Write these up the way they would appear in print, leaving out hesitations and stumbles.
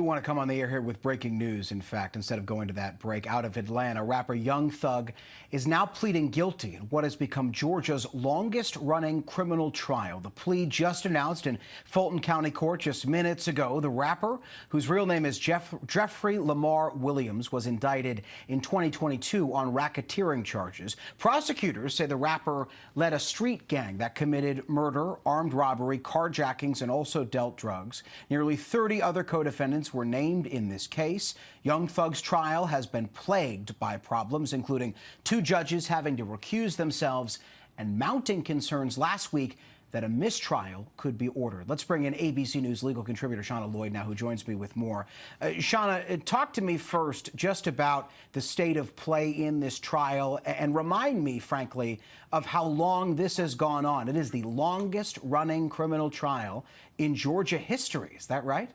We want to come on the air here with breaking news. In fact, instead of going to that break, out of Atlanta, rapper Young Thug is now pleading guilty in what has become Georgia's longest running criminal trial. The plea just announced in Fulton County Court just minutes ago. The rapper, whose real name is Jeffrey Lamar Williams, was indicted in 2022 on racketeering charges. Prosecutors say the rapper led a street gang that committed murder, armed robbery, carjackings, and also dealt drugs. Nearly 30 other co-defendants were named in this case. Young Thug's trial has been plagued by problems, including two judges having to recuse themselves and mounting concerns last week that a mistrial could be ordered. Let's bring in ABC News legal contributor Shauna Lloyd now, who joins me with more. Shauna, talk to me first just about the state of play in this trial and remind me, frankly, of how long this has gone on. It is the longest running criminal trial in Georgia history. Is that right?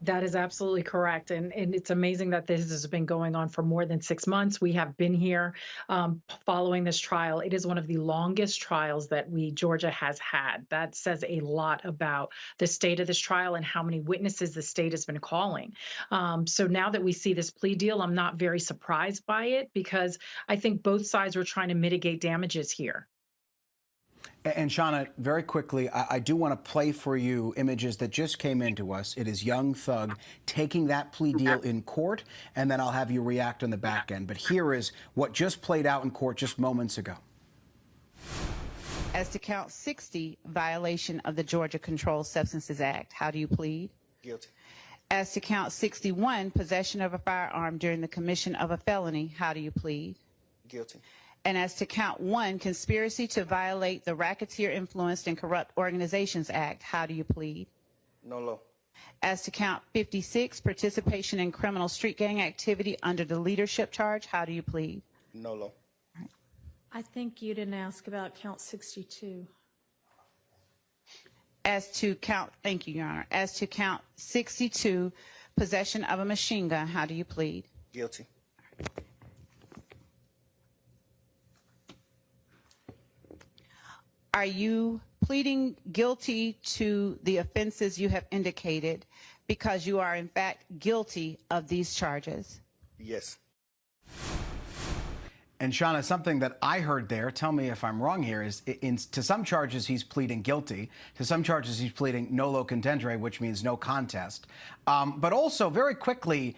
That is absolutely correct. And it's amazing that this has been going on for more than 6 months. We have been here following this trial. It is one of the longest trials that Georgia has had. That says a lot about the state of this trial and how many witnesses the state has been calling. So now that we see this plea deal, I'm not very surprised by it because I think both sides were trying to mitigate damages here. And Shauna, very quickly, I do want to play for you images that just came into us. It is Young Thug taking that plea deal in court, and then I'll have you react on the back end. But here is what just played out in court just moments ago. As to count 60, violation of the Georgia Controlled Substances Act, how do you plead? Guilty. As to count 61, possession of a firearm during the commission of a felony, how do you plead? Guilty. And as to count 1, conspiracy to violate the Racketeer Influenced and Corrupt Organizations Act, how do you plead? No law. As to count 56, participation in criminal street gang activity under the leadership charge, how do you plead? No law. I think you didn't ask about count 62. As to count, thank you, Your Honor. As to count 62, possession of a machine gun, how do you plead? Guilty. Are you pleading guilty to the offenses you have indicated because you are in fact guilty of these charges? Yes. And Shauna, something that I heard there, tell me if I'm wrong here, is to some charges he's pleading guilty, to some charges he's pleading nolo contendere, which means no contest. But also, very quickly,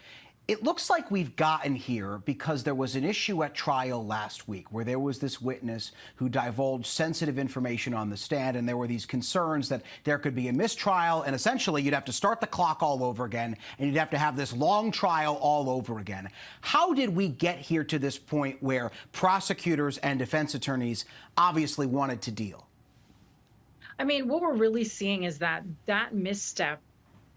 it looks like we've gotten here because there was an issue at trial last week where there was this witness who divulged sensitive information on the stand, and there were these concerns that there could be a mistrial, and essentially you'd have to start the clock all over again, and you'd have to have this long trial all over again. How did we get here to this point where prosecutors and defense attorneys obviously wanted to deal? I mean, what we're really seeing is that misstep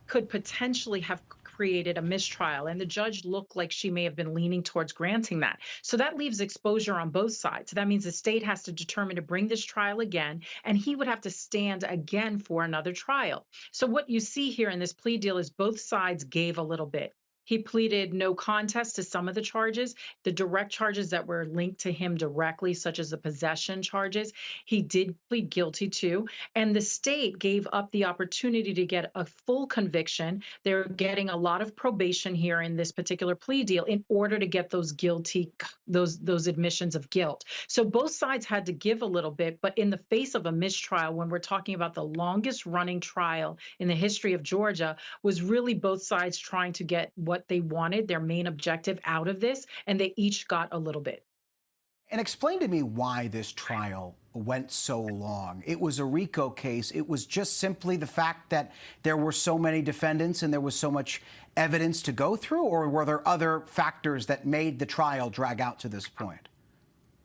could potentially have created a mistrial, and the judge looked like she may have been leaning towards granting that. So that leaves exposure on both sides. So that means the state has to determine to bring this trial again, and he would have to stand again for another trial. So what you see here in this plea deal is both sides gave a little bit. He pleaded no contest to some of the charges, the direct charges that were linked to him directly, such as the possession charges. He did plead guilty to, and the state gave up the opportunity to get a full conviction. They're getting a lot of probation here in this particular plea deal in order to get those those admissions of guilt. So both sides had to give a little bit, but in the face of a mistrial, when we're talking about the longest running trial in the history of Georgia, was really both sides trying to get what they wanted, their main objective out of this, and they each got a little bit. And explain to me why this trial went so long. It was a RICO case. It was just simply the fact that there were so many defendants and there was so much evidence to go through, or were there other factors that made the trial drag out to this point?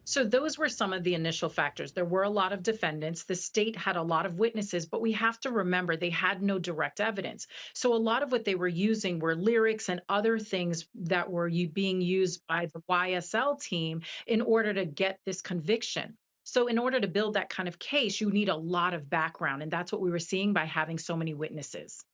So those were some of the initial factors. There were a lot of defendants. The state had a lot of witnesses, but we have to remember they had no direct evidence. So a lot of what they were using were lyrics and other things that were being used by the YSL team in order to get this conviction. So in order to build that kind of case, you need a lot of background, and that's what we were seeing by having so many witnesses.